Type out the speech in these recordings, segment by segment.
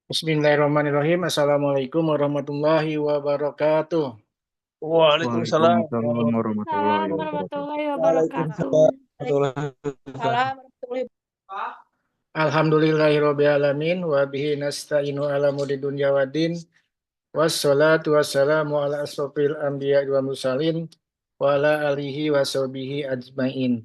Bismillahirrahmanirrahim. Assalamualaikum warahmatullahi wabarakatuh. Waalaikumsalam Waalaikumsalam warahmatullahi Waalaikumsalam wabarakatuh. warahmatullahi wabarakatuh. Waalaikumsalam warahmatullahi wabarakatuh. Alhamdulillahirrabbilalamin. Wa bihi nasta'inu ala mudi dunya waddin. Wassalatu wassalamu ala asrofil anbiya wa mursalin. Wa ala alihi wa sahbihi ajmain.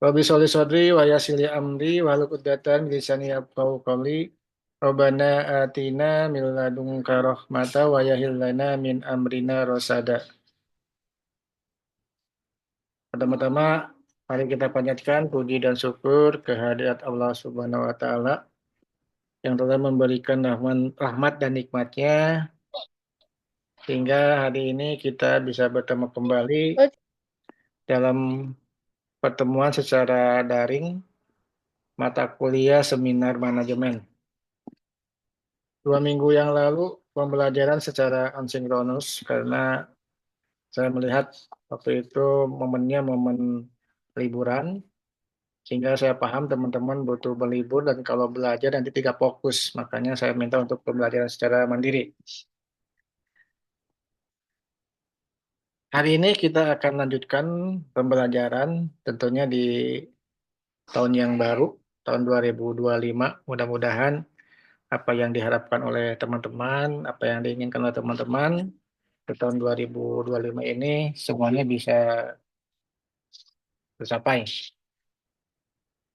Rabbi sholli sodri wa yassir li amri wa hlul 'uqdatam min lisani yafqahu qawli. Rabbana atina min ladunka rahmata wa hayyi lana min amrina rasada. Pertama-tama, mari kita panjatkan puji dan syukur kehadirat Allah Subhanahu wa Ta'ala yang telah memberikan rahmat dan nikmatnya sehingga hari ini kita bisa bertemu kembali dalam pertemuan secara daring mata kuliah seminar manajemen. 2 minggu yang lalu pembelajaran secara asinkronus karena saya melihat waktu itu momennya momen liburan. Sehingga saya paham teman-teman butuh berlibur dan kalau belajar nanti tidak fokus. Makanya saya minta untuk pembelajaran secara mandiri. Hari ini kita akan lanjutkan pembelajaran tentunya di tahun yang baru, tahun 2025. Mudah-mudahan apa yang diharapkan oleh teman-teman, apa yang diinginkan oleh teman-teman di tahun 2025 ini semuanya bisa tercapai.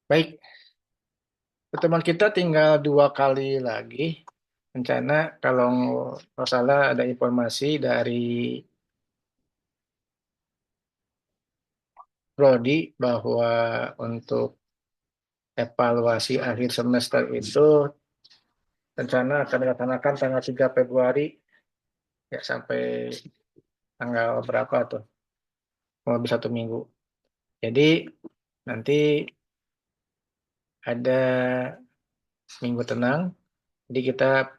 Baik, pertemuan kita tinggal 2 kali lagi. Rencana kalau nggak salah ada informasi dari Prodi bahwa untuk evaluasi akhir semester itu rencana akan dilaksanakan tanggal 3 Februari ya sampai tanggal berapa tuh? Mau lebih 1 minggu. Jadi nanti ada minggu tenang. Jadi kita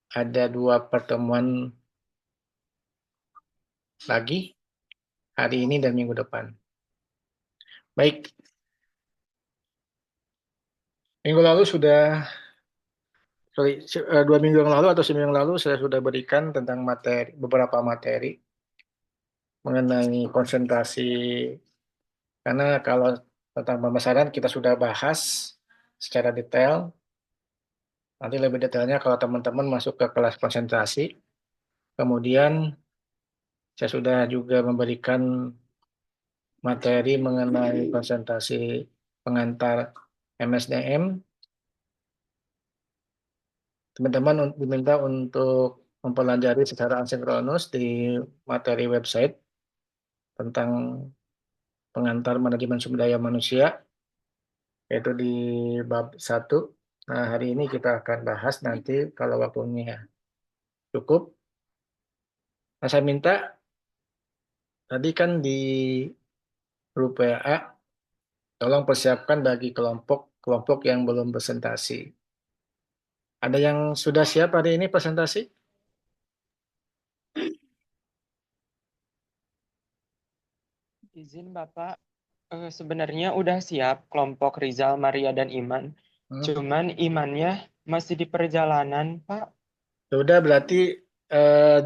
ada 2 pertemuan lagi hari ini dan minggu depan. Baik, minggu lalu sudah sorry, 2 minggu yang lalu atau seminggu yang lalu saya sudah berikan tentang beberapa materi mengenai konsentrasi karena kalau tentang pemasaran kita sudah bahas secara detail. Nanti lebih detailnya kalau teman-teman masuk ke kelas konsentrasi. Kemudian saya sudah juga memberikan materi mengenai konsentrasi pengantar MSDM. Teman-teman diminta untuk mempelajari secara asinkronus di materi website tentang pengantar manajemen sumber daya manusia, yaitu di bab 1. Nah, hari ini kita akan bahas nanti kalau waktunya cukup. Nah, saya minta tadi kan di grup WA, tolong persiapkan bagi kelompok yang belum presentasi. Ada yang sudah siap hari ini presentasi? Izin Bapak, sebenarnya udah siap kelompok Rizal, Maria, dan Iman. Hmm. Cuman Imannya masih di perjalanan, Pak. Sudah berarti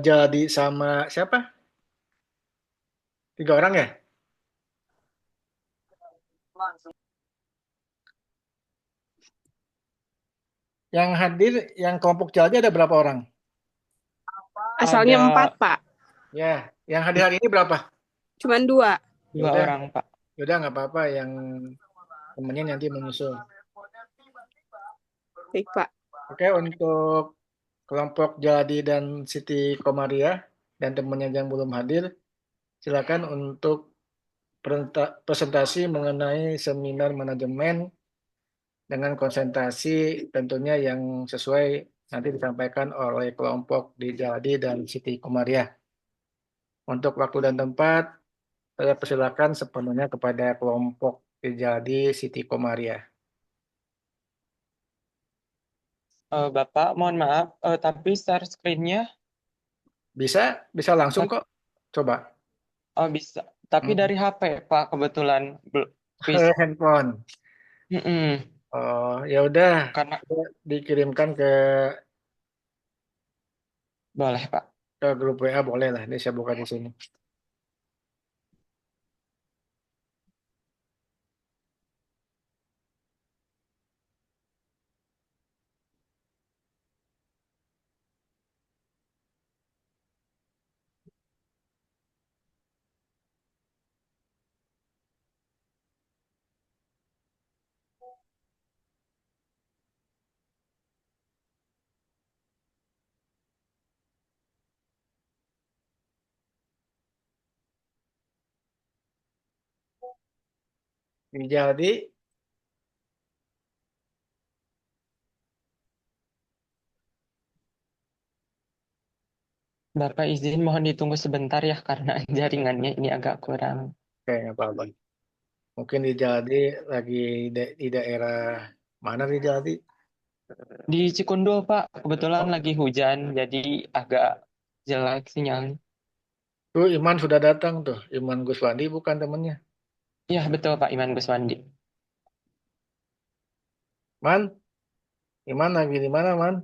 jadi sama siapa? 3 orang ya? Yang hadir, yang kelompok jadi ada berapa orang? Asalnya Ada 4, Pak. Ya, yang hadir hari ini berapa? Cuman 2. 2 Yaudah, orang, Pak. yaudah nggak apa-apa yang temennya nanti menyusul. Baik, Pak. Oke, untuk kelompok Jadi dan Siti Komaria dan temannya yang belum hadir, silakan untuk presentasi mengenai seminar manajemen dengan konsentrasi tentunya yang sesuai nanti disampaikan oleh kelompok di Jadi dan Siti Komaria. Untuk waktu dan tempat, saya persilakan sepenuhnya kepada kelompok di Jadi Siti Komaria. Bapak, mohon maaf, tapi share screen-nya Bisa, bisa langsung kok. Coba. bisa. Tapi Hmm. dari HP, Pak, kebetulan. Bisa. Handphone. Mm-mm. Oh, ya udah. Karena Dikirimkan ke Boleh, Pak. Ke grup WA boleh lah. Ini saya buka di sini. Jadi Bapak izin mohon ditunggu sebentar ya karena jaringannya ini agak kurang. kayak nggak apa-apa. Mungkin di Jadi lagi di daerah mana di Jadi? Di Cikundul, Pak, kebetulan lagi hujan, jadi agak jelek sinyalnya. Tuh Iman sudah datang tuh. Iman Guswandi bukan temennya. Iya, betul, Pak Iman Guswandi. Man, Iman lagi di mana, Man?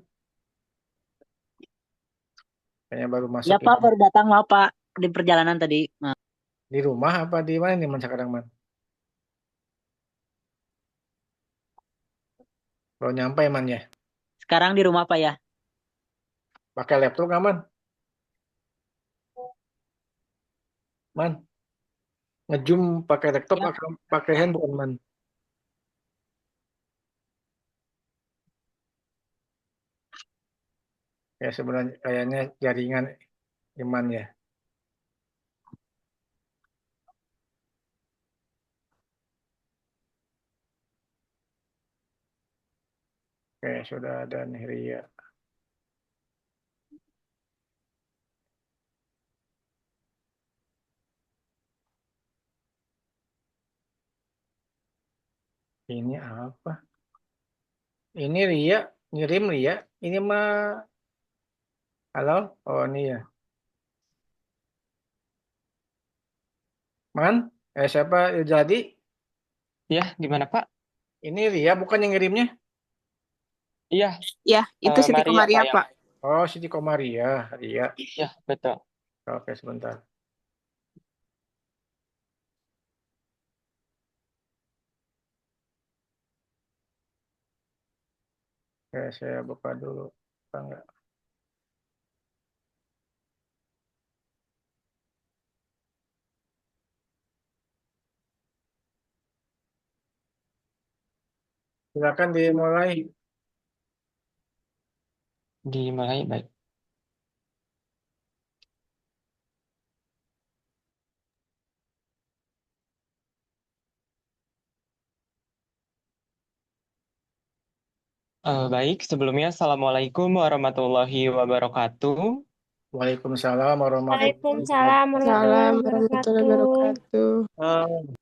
Kayaknya baru masuk Ya Pak, Iman. baru datang Maaf Pak di perjalanan tadi. Nah, Di rumah apa di mana nih Man sekarang, Man? Baru nyampe, Man ya? sekarang di rumah Pak ya. Pakai laptop nggak, Man? Man, ngezoom pakai laptop Ya, atau pakai handphone, Man? Ya sebenarnya kayaknya jaringan Iman ya. Oke, sudah ada nih Ria. Ini apa? Ini Ria, ngirim Ria. Ini mah, halo? Oh ini ya. Man, siapa? Jadi, Ya, gimana, Pak? ini Ria bukan yang ngirimnya? Iya, Ya, itu Siti Maria, Komaria, Pak, yang... Pak. Oh, Siti Komaria, Ria. Ya, betul. Oke, sebentar. Oke, saya buka dulu. Apa enggak? Silakan dimulai. Dimulai, baik. Baik, sebelumnya Assalamualaikum warahmatullahi wabarakatuh. Waalaikumsalam warahmatullahi Waalaikumsalam warahmatullahi Salam warahmatullahi wabarakatuh. wabarakatuh. wabarakatuh.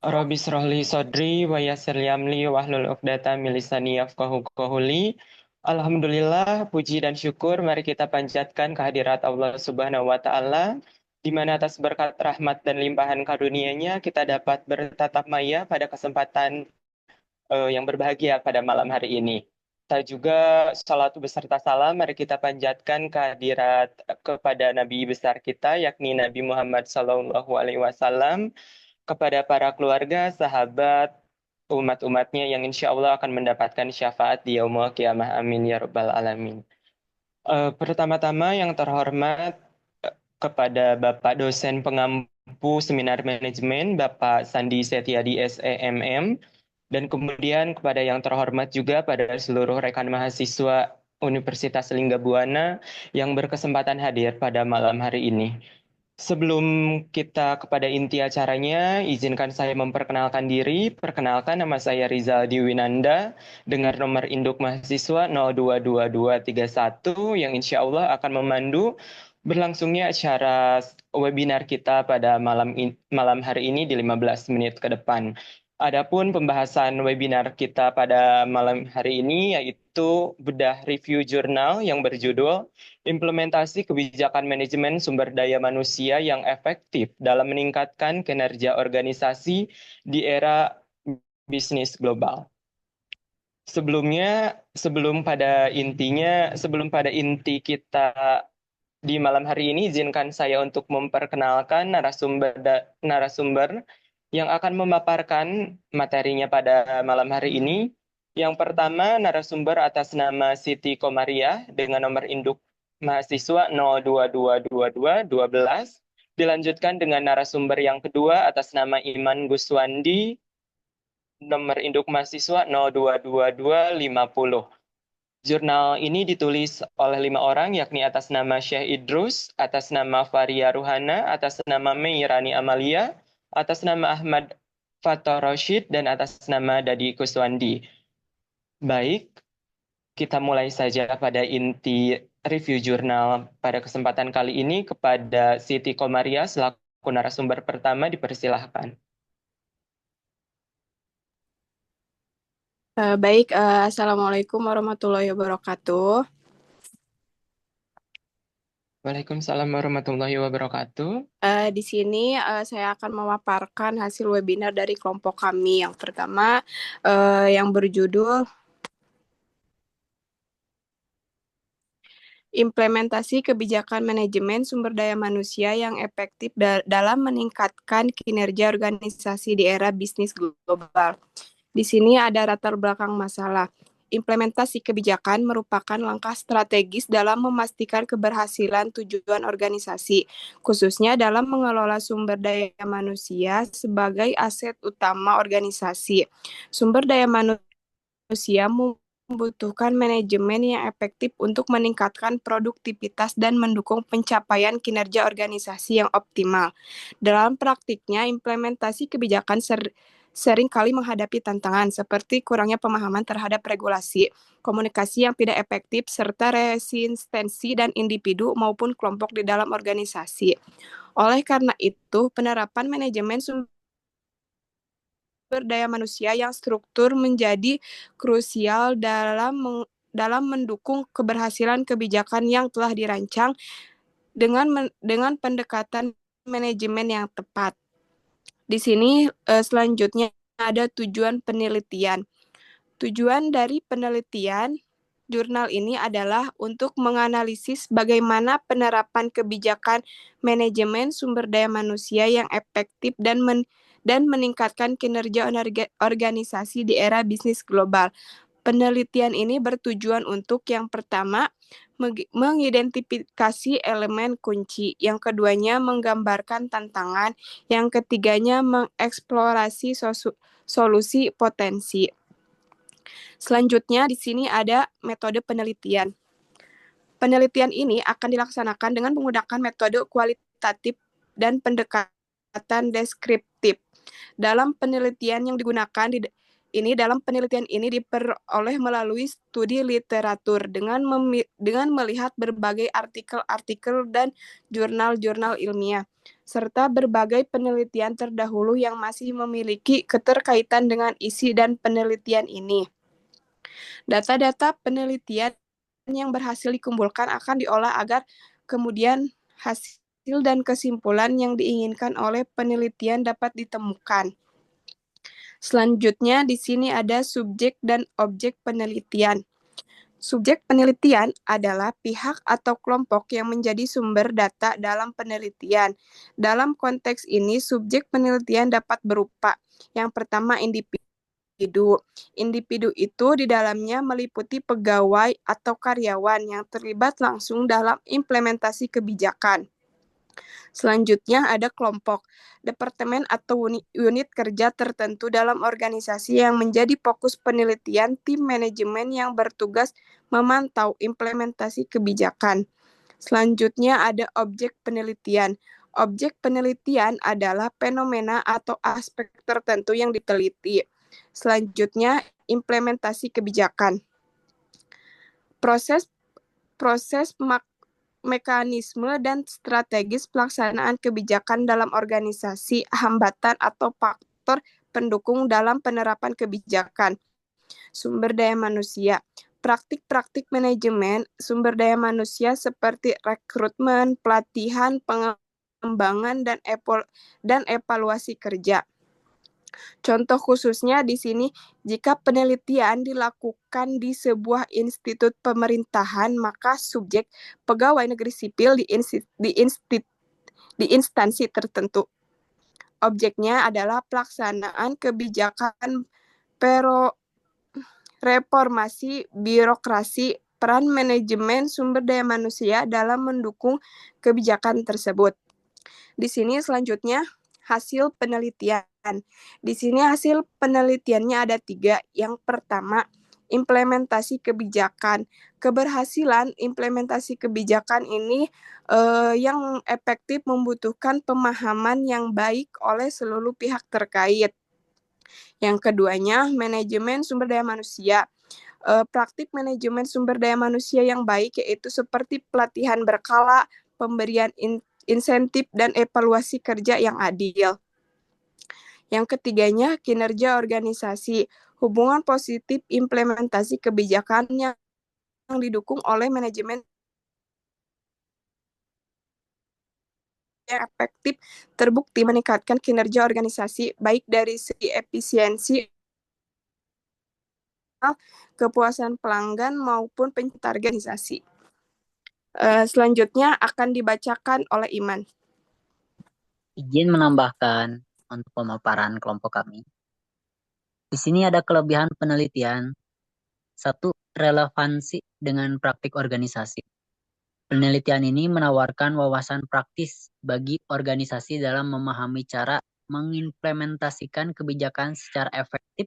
Rabbi shrahli sodri wa yassir li amri wahlul 'uqdatam min lisani yafqahu qawli. Alhamdulillah, puji dan syukur mari kita panjatkan kehadirat Allah Subhanahu wa taala di mana atas berkat rahmat dan limpahan karunia-Nya kita dapat bertatap maya pada kesempatan yang berbahagia pada malam hari ini. Kita juga salatu beserta salam mari kita panjatkan kehadirat kepada Nabi besar kita yakni Nabi Muhammad SAW, kepada para keluarga, sahabat, umat-umatnya yang insya Allah akan mendapatkan syafaat di yaumul kiamah. Amin ya rabbal alamin. Pertama-tama yang terhormat kepada Bapak dosen pengampu seminar manajemen, Bapak Sandi Setiadi SEMM, dan kemudian kepada yang terhormat juga pada seluruh rekan mahasiswa Universitas Linggabuana yang berkesempatan hadir pada malam hari ini. Sebelum kita kepada inti acaranya, izinkan saya memperkenalkan diri. Perkenalkan, nama saya Rizal Diwinanda dengan nomor induk mahasiswa 022231 yang insya Allah akan memandu berlangsungnya acara webinar kita pada malam hari ini di 15 menit ke depan. Adapun pembahasan webinar kita pada malam hari ini yaitu bedah review jurnal yang berjudul Implementasi Kebijakan Manajemen Sumber Daya Manusia yang Efektif dalam Meningkatkan Kinerja Organisasi di Era Bisnis Global. Sebelum pada inti kita di malam hari ini, izinkan saya untuk memperkenalkan narasumber yang akan memaparkan materinya pada malam hari ini. Yang pertama, narasumber atas nama Siti Komariah dengan nomor induk mahasiswa 0222212. Dilanjutkan dengan narasumber yang kedua atas nama Iman Guswandi, nomor induk mahasiswa 0222250. Jurnal ini ditulis oleh 5 orang, yakni atas nama Syekh Idrus, atas nama Faria Ruhana, atas nama Meirani Amalia, atas nama Ahmad Fathur Rashid, dan atas nama Dadi Kuswandi. Baik, kita mulai saja pada inti review jurnal pada kesempatan kali ini. Kepada Siti Komariah selaku narasumber pertama, dipersilahkan. Baik, Assalamualaikum warahmatullahi wabarakatuh. Waalaikumsalam warahmatullahi wabarakatuh. Di sini saya akan memaparkan hasil webinar dari kelompok kami. Yang pertama, yang berjudul Implementasi Kebijakan Manajemen Sumber Daya Manusia yang Efektif dalam Meningkatkan Kinerja Organisasi di Era Bisnis Global. Di sini ada latar belakang masalah. Implementasi kebijakan merupakan langkah strategis dalam memastikan keberhasilan tujuan organisasi, khususnya dalam mengelola sumber daya manusia sebagai aset utama organisasi. Sumber daya manusia membutuhkan manajemen yang efektif untuk meningkatkan produktivitas dan mendukung pencapaian kinerja organisasi yang optimal. Dalam praktiknya, implementasi kebijakan sering kali menghadapi tantangan seperti kurangnya pemahaman terhadap regulasi, komunikasi yang tidak efektif, serta resistensi dan individu maupun kelompok di dalam organisasi. Oleh karena itu, penerapan manajemen sumber daya manusia yang struktur menjadi krusial dalam mendukung keberhasilan kebijakan yang telah dirancang dengan pendekatan manajemen yang tepat. Di sini selanjutnya ada tujuan penelitian. Tujuan dari penelitian jurnal ini adalah untuk menganalisis bagaimana penerapan kebijakan manajemen sumber daya manusia yang efektif dan meningkatkan kinerja organisasi di era bisnis global. Penelitian ini bertujuan untuk yang pertama, mengidentifikasi elemen kunci, yang keduanya menggambarkan tantangan, yang ketiganya mengeksplorasi solusi potensi. Selanjutnya di sini ada metode penelitian. Penelitian ini akan dilaksanakan dengan menggunakan metode kualitatif dan pendekatan deskriptif. Dalam penelitian yang digunakan dalam penelitian ini diperoleh melalui studi literatur dengan melihat berbagai artikel-artikel dan jurnal-jurnal ilmiah, serta berbagai penelitian terdahulu yang masih memiliki keterkaitan dengan isi dan penelitian ini. Data-data penelitian yang berhasil dikumpulkan akan diolah agar kemudian hasil dan kesimpulan yang diinginkan oleh penelitian dapat ditemukan. Selanjutnya di sini ada subjek dan objek penelitian. Subjek penelitian adalah pihak atau kelompok yang menjadi sumber data dalam penelitian. Dalam konteks ini, subjek penelitian dapat berupa yang pertama individu. Individu itu di dalamnya meliputi pegawai atau karyawan yang terlibat langsung dalam implementasi kebijakan. Selanjutnya ada kelompok, departemen atau unit kerja tertentu dalam organisasi yang menjadi fokus penelitian tim manajemen yang bertugas memantau implementasi kebijakan. Selanjutnya ada objek penelitian. Objek penelitian adalah fenomena atau aspek tertentu yang diteliti. Selanjutnya implementasi kebijakan. Proses mekanisme dan strategis pelaksanaan kebijakan dalam organisasi, hambatan atau faktor pendukung dalam penerapan kebijakan. Sumber daya manusia. Praktik-praktik manajemen sumber daya manusia seperti rekrutmen, pelatihan, pengembangan, dan evaluasi kerja. Contoh khususnya di sini, jika penelitian dilakukan di sebuah institut pemerintahan, maka subjek pegawai negeri sipil di instansi tertentu. Objeknya adalah pelaksanaan kebijakan reformasi birokrasi, peran manajemen sumber daya manusia dalam mendukung kebijakan tersebut. Di sini selanjutnya hasil penelitian. Di sini hasil penelitiannya ada 3. Yang pertama, implementasi kebijakan. Keberhasilan implementasi kebijakan ini yang efektif membutuhkan pemahaman yang baik oleh seluruh pihak terkait. Yang keduanya, manajemen sumber daya manusia. Praktik manajemen sumber daya manusia yang baik yaitu seperti pelatihan berkala, pemberian insentif, dan evaluasi kerja yang adil. Yang ketiganya, kinerja organisasi. Hubungan positif implementasi kebijakan yang didukung oleh manajemen yang efektif terbukti meningkatkan kinerja organisasi baik dari segi efisiensi, kepuasan pelanggan maupun pencipta organisasi. Selanjutnya akan dibacakan oleh Iman. Izin menambahkan untuk pemaparan kelompok kami. Di sini ada kelebihan penelitian. 1. Relevansi dengan praktik organisasi. Penelitian ini menawarkan wawasan praktis bagi organisasi dalam memahami cara mengimplementasikan kebijakan secara efektif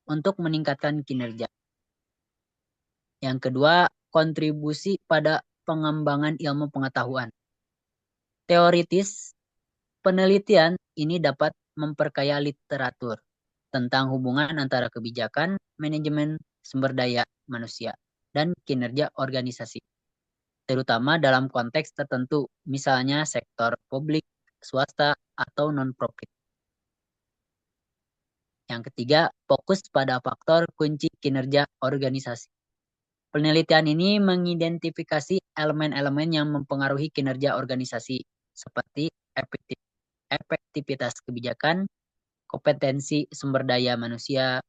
untuk meningkatkan kinerja. Yang kedua, kontribusi pada pengembangan ilmu pengetahuan. Teoritis, penelitian ini dapat memperkaya literatur tentang hubungan antara kebijakan, manajemen sumber daya manusia, dan kinerja organisasi, terutama dalam konteks tertentu, misalnya sektor publik, swasta, atau non-profit. Yang ketiga, fokus pada faktor kunci kinerja organisasi. Penelitian ini mengidentifikasi elemen-elemen yang mempengaruhi kinerja organisasi, seperti efektivitas kebijakan, kompetensi sumber daya manusia,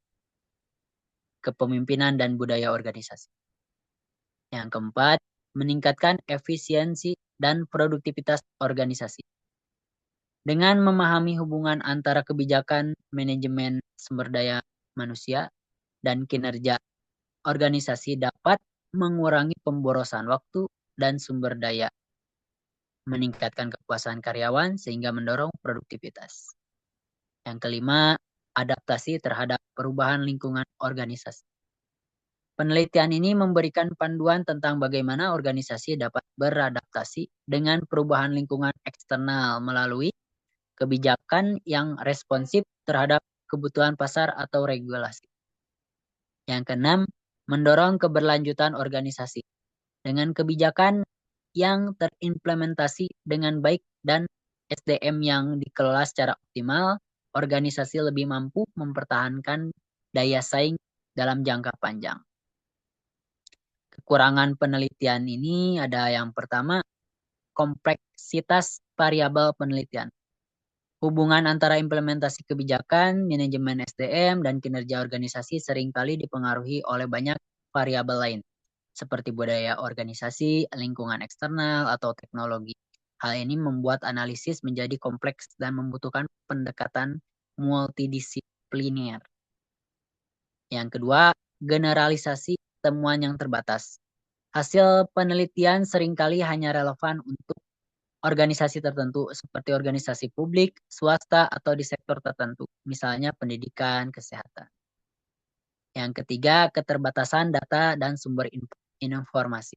kepemimpinan, dan budaya organisasi. Yang keempat, meningkatkan efisiensi dan produktivitas organisasi. Dengan memahami hubungan antara kebijakan, manajemen sumber daya manusia, dan kinerja organisasi dapat mengurangi pemborosan waktu dan sumber daya, meningkatkan kepuasan karyawan sehingga mendorong produktivitas. Yang kelima, adaptasi terhadap perubahan lingkungan organisasi. Penelitian ini memberikan panduan tentang bagaimana organisasi dapat beradaptasi dengan perubahan lingkungan eksternal melalui kebijakan yang responsif terhadap kebutuhan pasar atau regulasi. Yang keenam, mendorong keberlanjutan organisasi dengan kebijakan yang terimplementasi dengan baik dan SDM yang dikelola secara optimal, organisasi lebih mampu mempertahankan daya saing dalam jangka panjang. Kekurangan penelitian ini ada yang pertama, kompleksitas variabel penelitian. Hubungan antara implementasi kebijakan, manajemen SDM, dan kinerja organisasi seringkali dipengaruhi oleh banyak variabel lain, seperti budaya organisasi, lingkungan eksternal, atau teknologi. Hal ini membuat analisis menjadi kompleks dan membutuhkan pendekatan multidisipliner. Yang kedua, generalisasi temuan yang terbatas. Hasil penelitian seringkali hanya relevan untuk organisasi tertentu seperti organisasi publik, swasta, atau di sektor tertentu, misalnya pendidikan, kesehatan. Yang ketiga, keterbatasan data dan sumber informasi.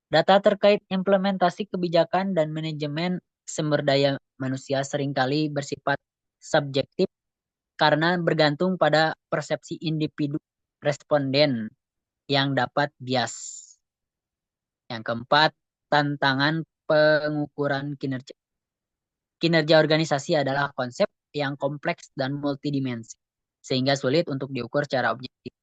Data terkait implementasi kebijakan dan manajemen sumber daya manusia seringkali bersifat subjektif karena bergantung pada persepsi individu responden yang dapat bias. Yang keempat, tantangan pengukuran kinerja. Kinerja organisasi adalah konsep yang kompleks dan multidimensi, sehingga sulit untuk diukur secara objektif.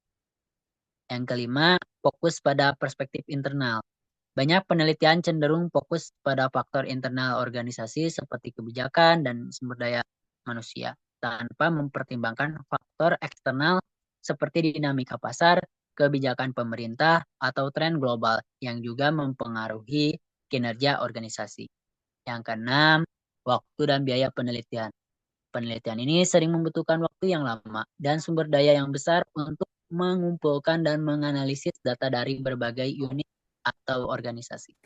Yang kelima, fokus pada perspektif internal. Banyak penelitian cenderung fokus pada faktor internal organisasi seperti kebijakan dan sumber daya manusia. tanpa mempertimbangkan faktor eksternal seperti dinamika pasar, kebijakan pemerintah, atau tren global yang juga mempengaruhi kinerja organisasi. Yang keenam, waktu dan biaya penelitian. Penelitian ini sering membutuhkan waktu yang lama dan sumber daya yang besar untuk mengumpulkan dan menganalisis data dari berbagai unit atau organisasi.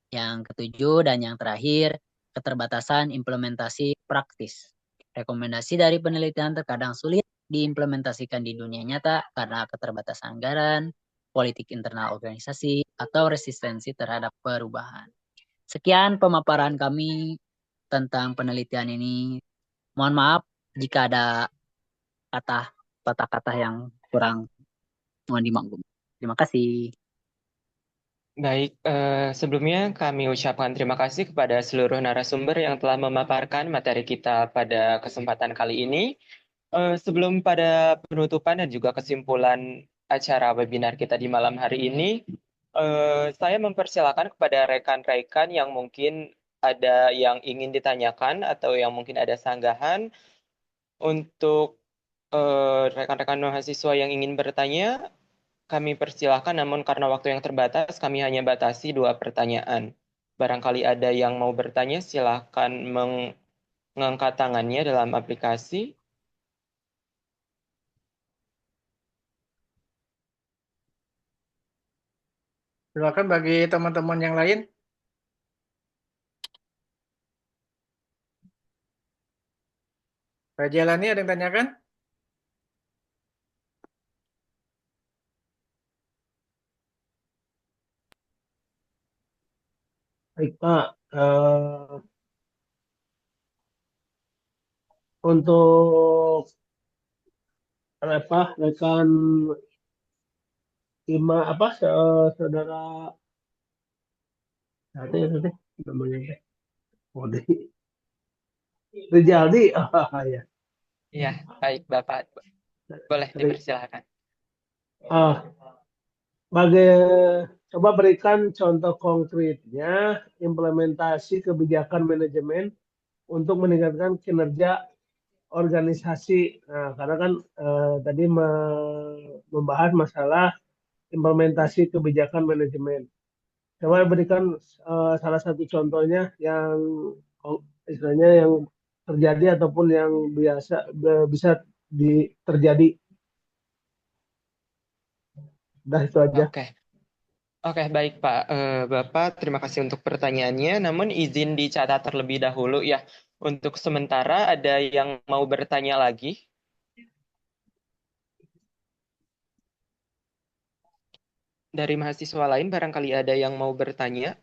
Yang ketujuh dan yang terakhir, keterbatasan implementasi praktis. Rekomendasi dari penelitian terkadang sulit diimplementasikan di dunia nyata karena keterbatasan anggaran, politik internal organisasi, atau resistensi terhadap perubahan. Sekian pemaparan kami tentang penelitian ini. Mohon maaf jika ada kata-kata yang kurang, mohon dimaklumi. Terima kasih. Baik, sebelumnya kami ucapkan terima kasih kepada seluruh narasumber yang telah memaparkan materi kita pada kesempatan kali ini. Sebelum pada penutupan dan juga kesimpulan acara webinar kita di malam hari ini, saya mempersilakan kepada rekan-rekan yang mungkin ada yang ingin ditanyakan atau yang mungkin ada sanggahan untuk rekan-rekan mahasiswa yang ingin bertanya. Kami persilahkan, namun karena waktu yang terbatas, kami hanya batasi 2 pertanyaan. Barangkali ada yang mau bertanya, silahkan mengangkat tangannya dalam aplikasi. Silakan bagi teman-teman yang lain. Pak Jalani ada yang tanyakan? Baik, Pak. Untuk rekan saudara tadi namanya Ode Rijaldi, ya. Iya, baik Bapak. Boleh dipersilahkan. Coba berikan contoh konkretnya implementasi kebijakan manajemen untuk meningkatkan kinerja organisasi. Nah, karena kan tadi membahas masalah implementasi kebijakan manajemen. Coba berikan salah satu contohnya yang istilahnya yang terjadi ataupun yang bisa terjadi. Udah itu aja. Oke, baik Pak. Bapak, terima kasih untuk pertanyaannya. Namun izin dicatat terlebih dahulu ya. Untuk sementara ada yang mau bertanya lagi? Dari mahasiswa lain barangkali ada yang mau bertanya?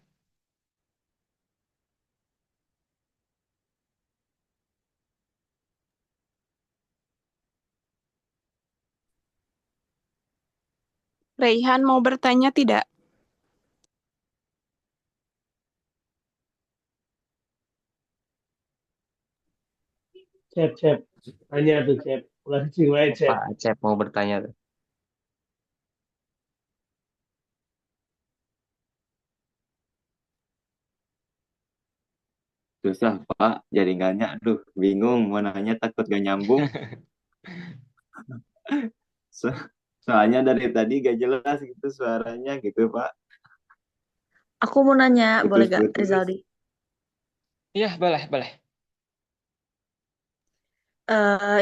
Reihan mau bertanya tidak? Cep. Tanya tuh, Cep. Ulah cing wae, Cep. Pak Acep mau bertanya tuh. Susah Pak, jaringannya. Aduh, bingung mau nanya takut gak nyambung. Soalnya dari tadi gak jelas gitu suaranya gitu Pak. Aku mau nanya, boleh gak Putus-putus. Rizaldi? Iya, boleh.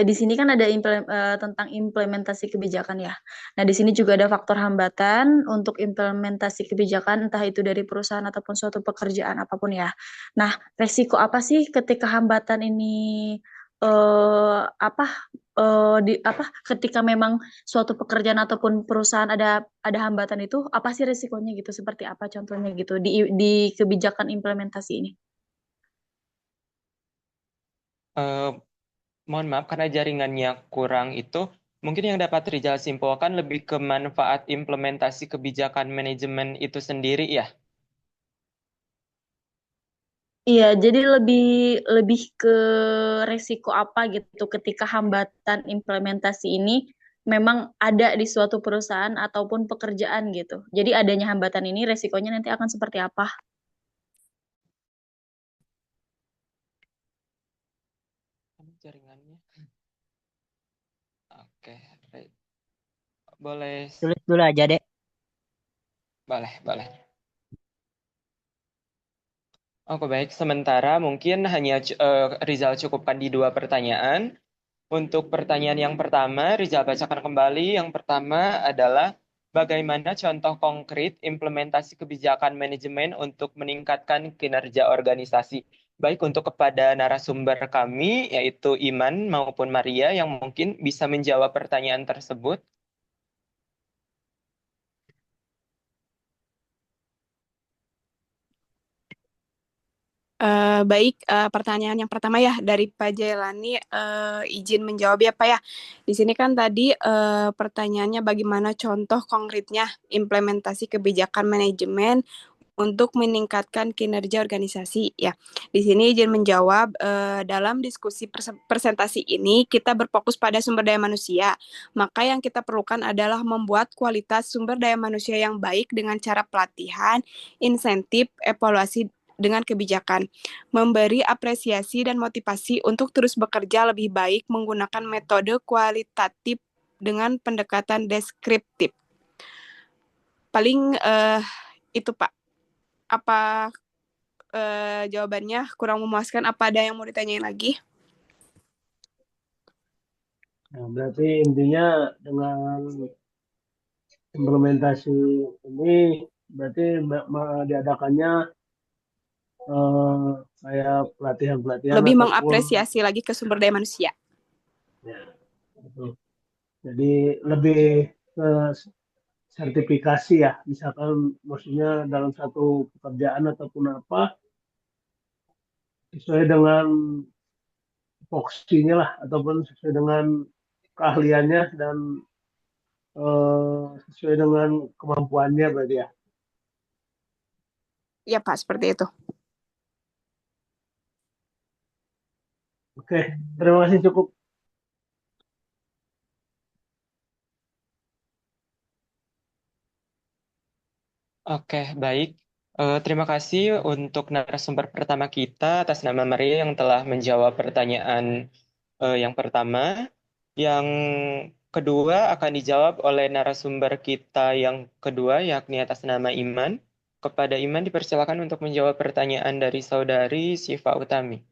Di sini kan ada tentang implementasi kebijakan ya. Nah, di sini juga ada faktor hambatan untuk implementasi kebijakan, entah itu dari perusahaan ataupun suatu pekerjaan apapun ya. Nah, resiko apa sih ketika hambatan ini ketika memang suatu pekerjaan ataupun perusahaan ada hambatan itu, apa sih resikonya gitu? Seperti apa contohnya gitu di kebijakan implementasi ini? Mohon maaf karena jaringannya kurang itu. Mungkin yang dapat Rizal simpulkan lebih ke manfaat implementasi kebijakan manajemen itu sendiri ya. Iya, jadi lebih ke resiko apa gitu ketika hambatan implementasi ini memang ada di suatu perusahaan ataupun pekerjaan gitu. Jadi adanya hambatan ini resikonya nanti akan seperti apa? Jaringannya. Boleh, Tulis dulu aja, Dek. boleh. Oke, baik. Sementara mungkin hanya Rizal cukupkan di 2 pertanyaan. Untuk pertanyaan yang pertama, Rizal bacakan kembali. Yang pertama adalah bagaimana contoh konkret implementasi kebijakan manajemen untuk meningkatkan kinerja organisasi. Baik untuk kepada narasumber kami, yaitu Iman maupun Maria, yang mungkin bisa menjawab pertanyaan tersebut. Baik, pertanyaan yang pertama ya dari Pak Jailani, izin menjawab ya Pak ya. Di sini kan tadi pertanyaannya bagaimana contoh konkretnya implementasi kebijakan manajemen untuk meningkatkan kinerja organisasi ya. Di sini izin menjawab, dalam diskusi presentasi ini kita berfokus pada sumber daya manusia. Maka yang kita perlukan adalah membuat kualitas sumber daya manusia yang baik dengan cara pelatihan, insentif, evaluasi dengan kebijakan, memberi apresiasi dan motivasi untuk terus bekerja lebih baik menggunakan metode kualitatif dengan pendekatan deskriptif. Paling itu Pak. Apa jawabannya kurang memuaskan? Apa ada yang mau ditanyain lagi? Nah, berarti intinya dengan implementasi ini berarti diadakannya kayak pelatihan-pelatihan Lebih ataupun mengapresiasi lagi ke sumber daya manusia. ya, gitu. Jadi lebih ke sertifikasi ya, misalkan maksudnya dalam satu pekerjaan ataupun apa sesuai dengan voksinya lah ataupun sesuai dengan keahliannya dan sesuai dengan kemampuannya berarti ya. Ya Pak, seperti itu. Oke, terima kasih cukup. Oke, baik. Terima kasih untuk narasumber pertama kita atas nama Maria yang telah menjawab pertanyaan yang pertama. Yang kedua akan dijawab oleh narasumber kita yang kedua, yakni atas nama Iman. Kepada Iman dipersilakan untuk menjawab pertanyaan dari saudari Syifa Utami.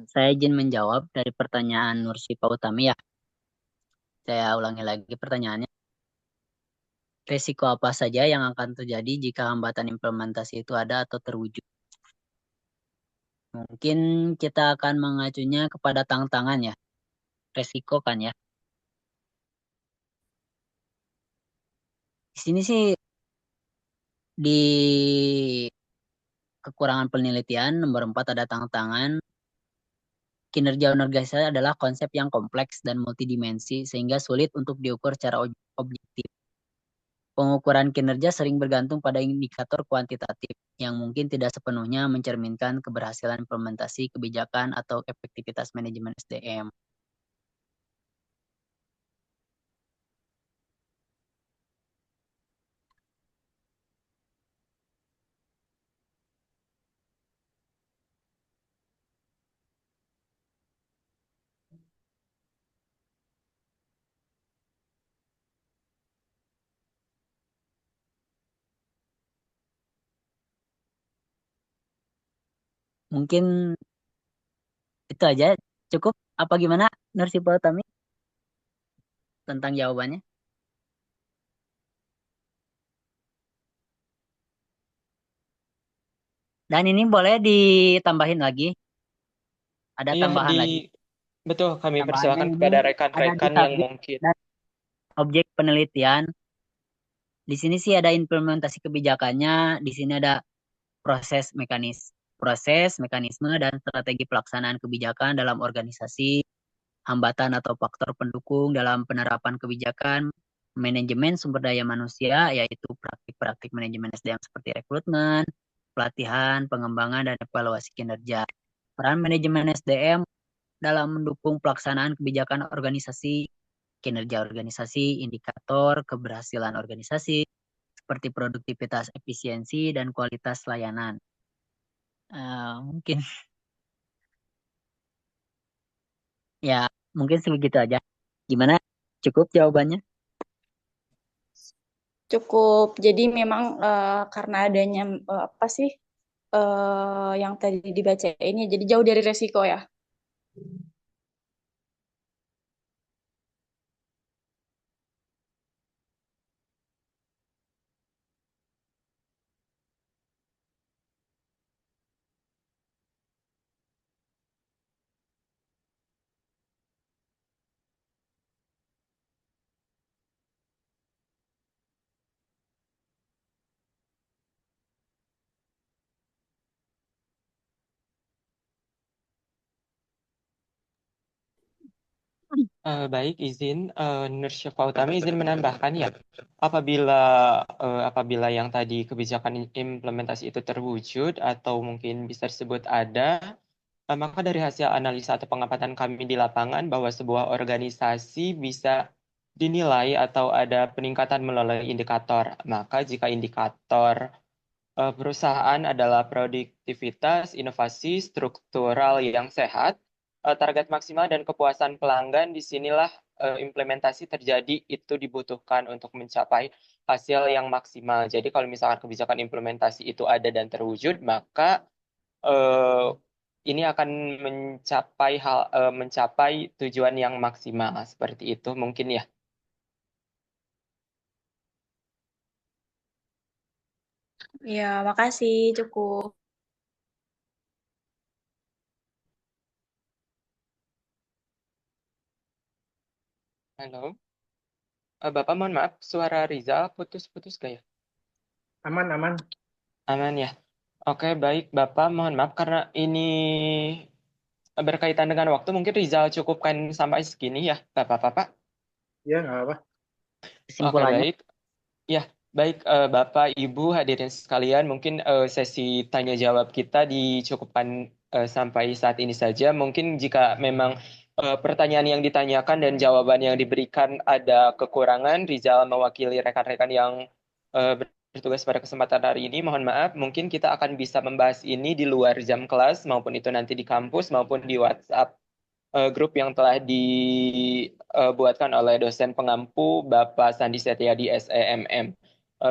Saya izin menjawab dari pertanyaan Nur Syifa Utami ya. Saya ulangi lagi pertanyaannya. Risiko apa saja yang akan terjadi jika hambatan implementasi itu ada atau terwujud? Mungkin kita akan mengacunya kepada tantangan ya. Risiko kan ya. Di sini sih di kekurangan penelitian nomor 4 ada tantangan. Kinerja organisasi adalah konsep yang kompleks dan multidimensi sehingga sulit untuk diukur secara objektif. Pengukuran kinerja sering bergantung pada indikator kuantitatif yang mungkin tidak sepenuhnya mencerminkan keberhasilan implementasi kebijakan atau efektivitas manajemen SDM. Mungkin itu aja cukup apa gimana Nursipal Tami tentang jawabannya? Dan ini boleh ditambahin lagi, ada Iya, tambahan lagi. betul kami Tambahannya persilakan ini kepada ada di rekan-rekan yang subjek mungkin. dan objek penelitian. Di sini sih ada implementasi kebijakannya, di sini ada proses, mekanisme, dan strategi pelaksanaan kebijakan dalam organisasi, hambatan atau faktor pendukung dalam penerapan kebijakan manajemen sumber daya manusia, yaitu praktik-praktik manajemen SDM seperti rekrutmen, pelatihan, pengembangan, dan evaluasi kinerja. Peran manajemen SDM dalam mendukung pelaksanaan kebijakan organisasi, kinerja organisasi, indikator keberhasilan organisasi, seperti produktivitas, efisiensi, dan kualitas layanan. Mungkin ya mungkin sebegitu aja. Gimana? Cukup jawabannya? Cukup. Jadi memang karena adanya apa sih yang tadi dibaca ini, jadi jauh dari resiko ya. Baik, izin Nur Syifa Utami izin menambahkan ya. Apabila apabila yang tadi kebijakan implementasi itu terwujud atau mungkin bisa disebut ada, maka dari hasil analisa atau pengamatan kami di lapangan bahwa sebuah organisasi bisa dinilai atau ada peningkatan melalui indikator. Maka jika indikator perusahaan adalah produktivitas, inovasi, struktural yang sehat, target maksimal dan kepuasan pelanggan, disinilah implementasi terjadi itu dibutuhkan untuk mencapai hasil yang maksimal. Jadi kalau misalkan kebijakan implementasi itu ada dan terwujud, maka eh, ini akan mencapai tujuan yang maksimal seperti itu mungkin ya. Ya, makasih. Cukup. Halo, Bapak mohon maaf, suara Rizal putus-putus gak ya? Aman, aman. Aman ya. Oke, baik Bapak, mohon maaf karena ini berkaitan dengan waktu, mungkin Rizal cukupkan sampai segini ya, Bapak-Bapak. Ya, nggak apa. Oke, Kesimpulannya, baik. Ya, baik Bapak, Ibu, hadirin sekalian, mungkin sesi tanya jawab kita dicukupkan sampai saat ini saja. Mungkin jika memang pertanyaan yang ditanyakan dan jawaban yang diberikan ada kekurangan, Rizal mewakili rekan-rekan yang bertugas pada kesempatan hari ini, mohon maaf, mungkin kita akan bisa membahas ini di luar jam kelas, maupun itu nanti di kampus, maupun di WhatsApp grup yang telah dibuatkan oleh dosen pengampu Bapak Sandi Setiadi SEMM.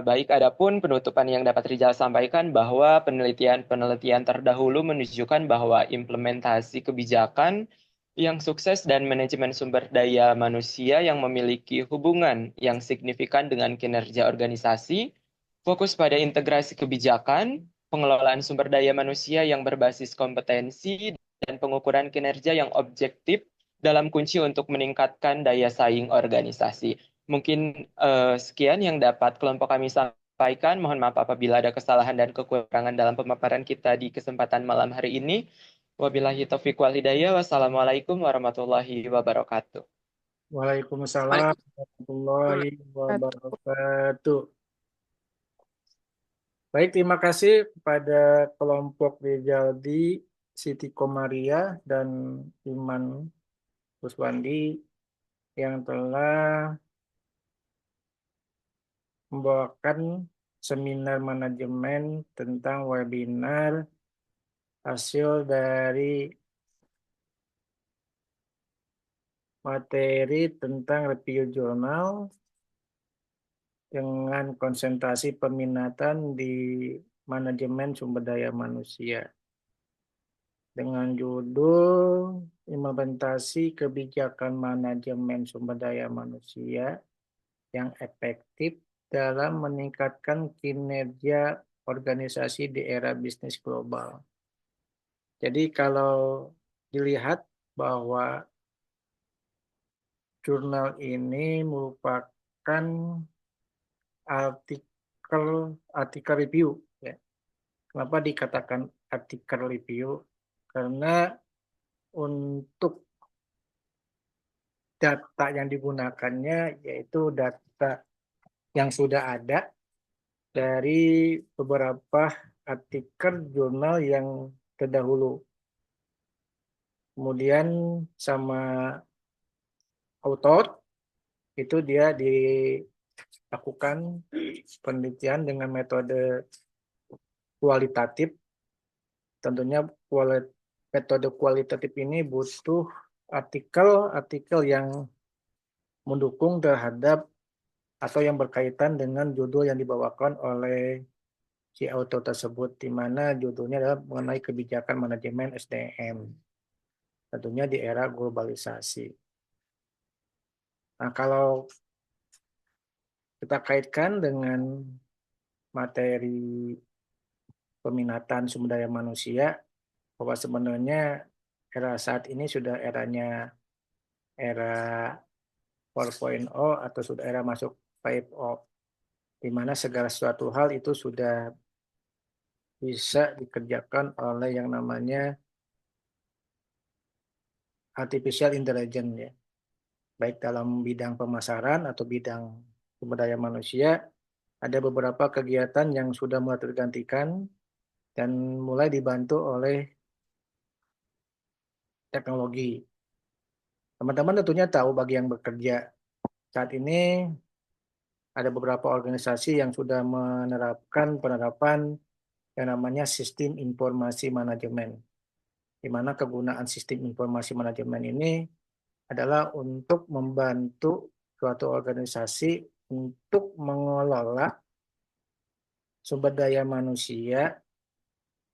Baik, adapun penutupan yang dapat Rizal sampaikan bahwa penelitian-penelitian terdahulu menunjukkan bahwa implementasi kebijakan yang sukses dan manajemen sumber daya manusia yang memiliki hubungan yang signifikan dengan kinerja organisasi, fokus pada integrasi kebijakan, pengelolaan sumber daya manusia yang berbasis kompetensi, dan pengukuran kinerja yang objektif dalam kunci untuk meningkatkan daya saing organisasi. Mungkin sekian yang dapat kelompok kami sampaikan. Mohon maaf apabila ada kesalahan dan kekurangan dalam pemaparan kita di kesempatan malam hari ini. Wabillahi taufiq wal hidayah. Wassalamualaikum warahmatullahi wabarakatuh. Waalaikumsalam warahmatullahi wabarakatuh. Baik, terima kasih kepada kelompok Rijaldi, Siti Komaria, dan Iman Kuswandi yang telah membawakan seminar manajemen tentang webinar hasil dari materi tentang review jurnal dengan konsentrasi peminatan di manajemen sumber daya manusia dengan judul implementasi kebijakan manajemen sumber daya manusia yang efektif dalam meningkatkan kinerja organisasi di era bisnis global. Jadi kalau dilihat bahwa jurnal ini merupakan artikel review, ya. Kenapa dikatakan artikel review? Karena untuk data yang digunakannya yaitu data yang sudah ada dari beberapa artikel jurnal yang terdahulu. Kemudian sama author itu dia dilakukan penelitian dengan metode kualitatif. Tentunya metode kualitatif ini butuh artikel-artikel yang mendukung terhadap atau yang berkaitan dengan judul yang dibawakan oleh si author tersebut, di mana judulnya adalah mengenai kebijakan manajemen SDM, tentunya di era globalisasi. Nah, kalau kita kaitkan dengan materi peminatan sumber daya manusia, bahwa sebenarnya era saat ini sudah eranya era 4.0 atau sudah era masuk 5.0, di mana segala suatu hal itu sudah bisa dikerjakan oleh yang namanya artificial intelligence ya. Baik dalam bidang pemasaran atau bidang sumber daya manusia, ada beberapa kegiatan yang sudah mulai tergantikan dan mulai dibantu oleh teknologi. Teman-teman tentunya tahu bagi yang bekerja saat ini ada beberapa organisasi yang sudah menerapkan penerapan yang namanya sistem informasi manajemen, di mana kegunaan sistem informasi manajemen ini adalah untuk membantu suatu organisasi untuk mengelola sumber daya manusia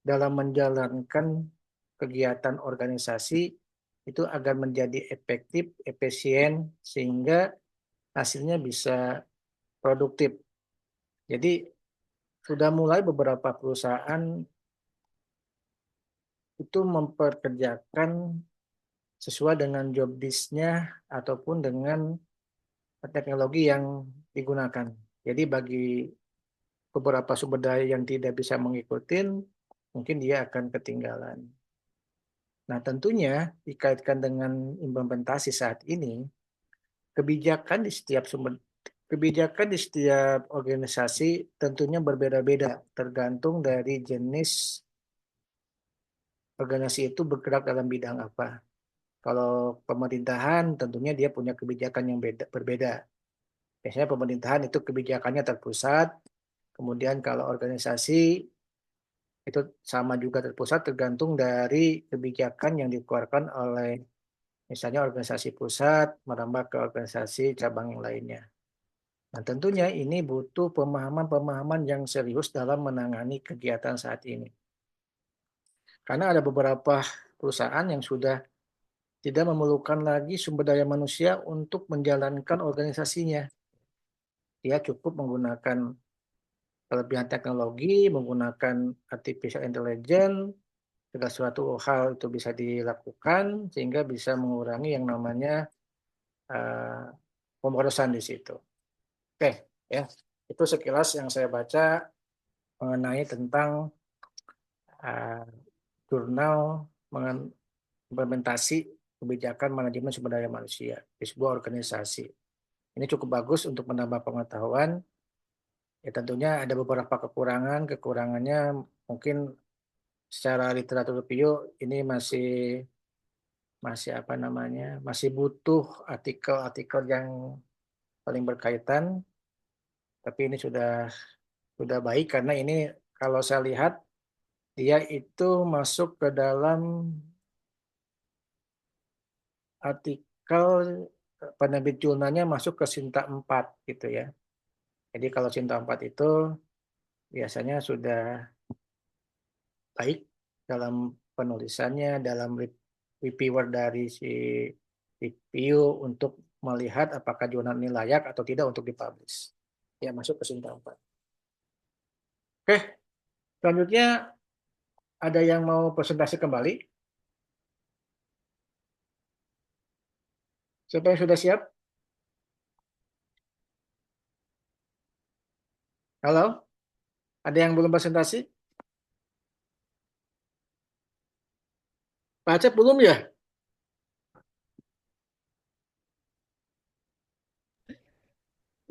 dalam menjalankan kegiatan organisasi itu agar menjadi efektif, efisien, sehingga hasilnya bisa produktif. Jadi sudah mulai beberapa perusahaan itu memperkerjakan sesuai dengan job desk-nya ataupun dengan teknologi yang digunakan. Jadi bagi beberapa sumber daya yang tidak bisa mengikuti, mungkin dia akan ketinggalan. Nah, tentunya dikaitkan dengan implementasi saat ini, kebijakan di setiap organisasi tentunya berbeda-beda, tergantung dari jenis organisasi itu bergerak dalam bidang apa. Kalau pemerintahan tentunya dia punya kebijakan yang berbeda. Biasanya pemerintahan itu kebijakannya terpusat, kemudian kalau organisasi itu sama juga terpusat tergantung dari kebijakan yang dikeluarkan oleh misalnya organisasi pusat merambah ke organisasi cabang yang lainnya. Nah, tentunya ini butuh pemahaman-pemahaman yang serius dalam menangani kegiatan saat ini. Karena ada beberapa perusahaan yang sudah tidak memerlukan lagi sumber daya manusia untuk menjalankan organisasinya. Dia cukup menggunakan kelebihan teknologi, menggunakan artificial intelligence, segala suatu hal itu bisa dilakukan sehingga bisa mengurangi yang namanya uh, pemborosan di situ. Oke, ya. Itu sekilas yang saya baca mengenai tentang uh, jurnal implementasi kebijakan manajemen sumber daya manusia di sebuah organisasi. Ini cukup bagus untuk menambah pengetahuan. Ya tentunya ada beberapa kekurangan. Kekurangannya mungkin secara literatur review ini masih apa namanya? Masih butuh artikel-artikel yang paling berkaitan. Tapi ini sudah baik karena ini kalau saya lihat dia itu masuk ke dalam artikel penerbit jurnalnya masuk ke Sinta 4 gitu ya. Jadi kalau Sinta 4 itu biasanya sudah baik dalam penulisannya, dalam reviewer dari si review untuk melihat apakah jurnal ini layak atau tidak untuk dipublish. Ya, masuk ke Sinta 4. Oke, selanjutnya ada yang mau presentasi kembali? Siapa yang sudah siap? Halo? Ada yang belum presentasi? Pak Acep belum ya?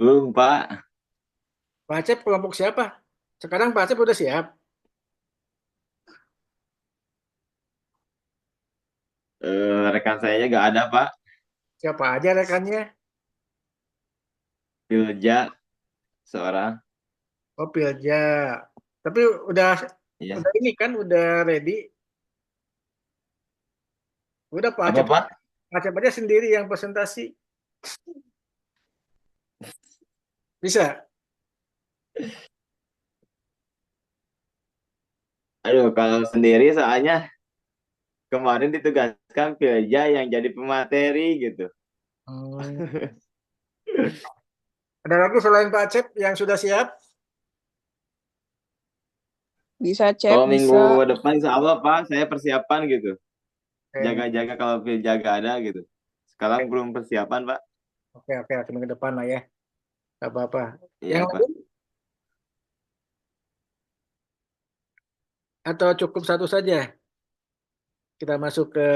Belum, Pak. Pak Acep kelompok siapa? Sekarang Pak Acep udah siap. Rekan saya nggak ada, Pak. Siapa aja rekannya? Pilja seorang. Oh, Pilja. Tapi udah Iya. udah ini kan udah ready. Udah Pak Apa, Acep, Pak? Pak Acep aja sendiri yang presentasi. Bisa? Aduh, kalau sendiri soalnya kemarin ditugaskan Pilja yang jadi pemateri gitu. Hmm. Ada lagi selain Pak Acep yang sudah siap? Bisa, Cep, Kalau minggu bisa. depan insya Allah, Pak, saya persiapan gitu. Oke, Jaga-jaga kalau Pilja nggak ada gitu. Sekarang oke, belum persiapan, Pak. oke, minggu depan lah ya. Gak apa-apa. Yang Iya, Pak. lain atau cukup satu saja? Kita masuk ke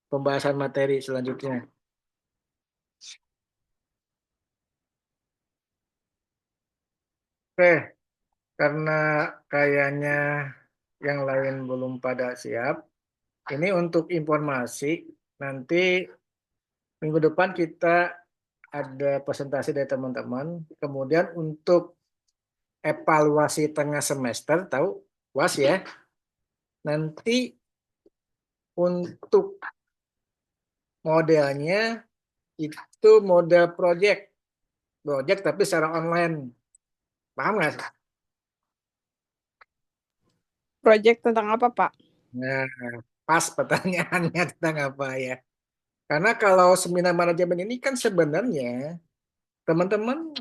pembahasan materi selanjutnya. Oke, karena kayaknya yang lain belum pada siap. Ini untuk informasi, nanti minggu depan kita ada presentasi dari teman-teman. Kemudian untuk evaluasi tengah semester, tahu UAS ya. Nanti untuk modelnya itu model project, project tapi secara online. Paham nggak? Project tentang apa, Pak? Nah, pas pertanyaannya tentang apa ya? Karena kalau seminar manajemen ini kan sebenarnya teman-teman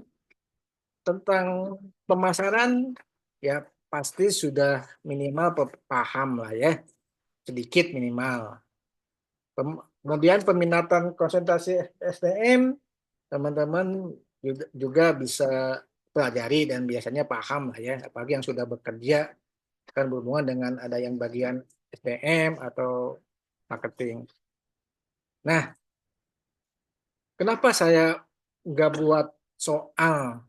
tentang pemasaran ya pasti sudah minimal paham lah ya, sedikit minimal. Kemudian peminatan konsentrasi SDM teman-teman juga bisa pelajari dan biasanya paham lah ya, apalagi yang sudah bekerja kan berhubungan dengan ada yang bagian SDM atau marketing. Nah, kenapa saya nggak buat soal,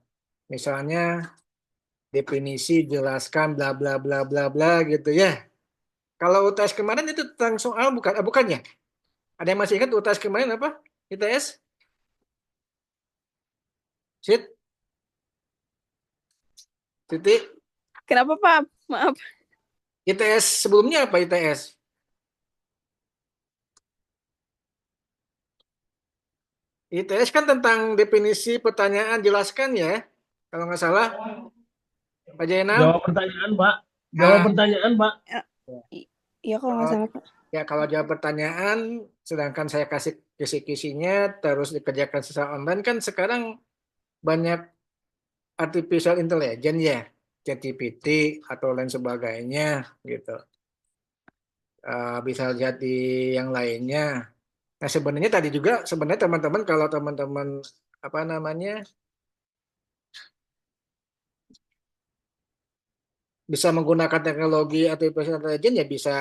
misalnya definisi, jelaskan, bla bla bla bla bla gitu ya. Kalau UTS kemarin itu tentang soal bukan, bukannya? Ada yang masih ingat UTS kemarin apa? ITS? Sit, titik. Kenapa, Pak? Maaf. ITS sebelumnya apa ITS? ITS kan tentang definisi pertanyaan, jelaskan ya. Kalau nggak salah, Pak Jainal. Jawab pertanyaan, Pak. Jawab Nah, pertanyaan, Pak. Iya, kalau nggak kalau salah, Pak. ya kalau jawab pertanyaan, sedangkan saya kasih kisi-kisinya, terus dikerjakan secara online kan sekarang banyak artificial intelligence ya, ChatGPT atau lain sebagainya gitu. Bisa jadi yang lainnya. Nah sebenarnya tadi juga sebenarnya teman-teman kalau teman-teman apa namanya bisa menggunakan teknologi artificial intelligence ya bisa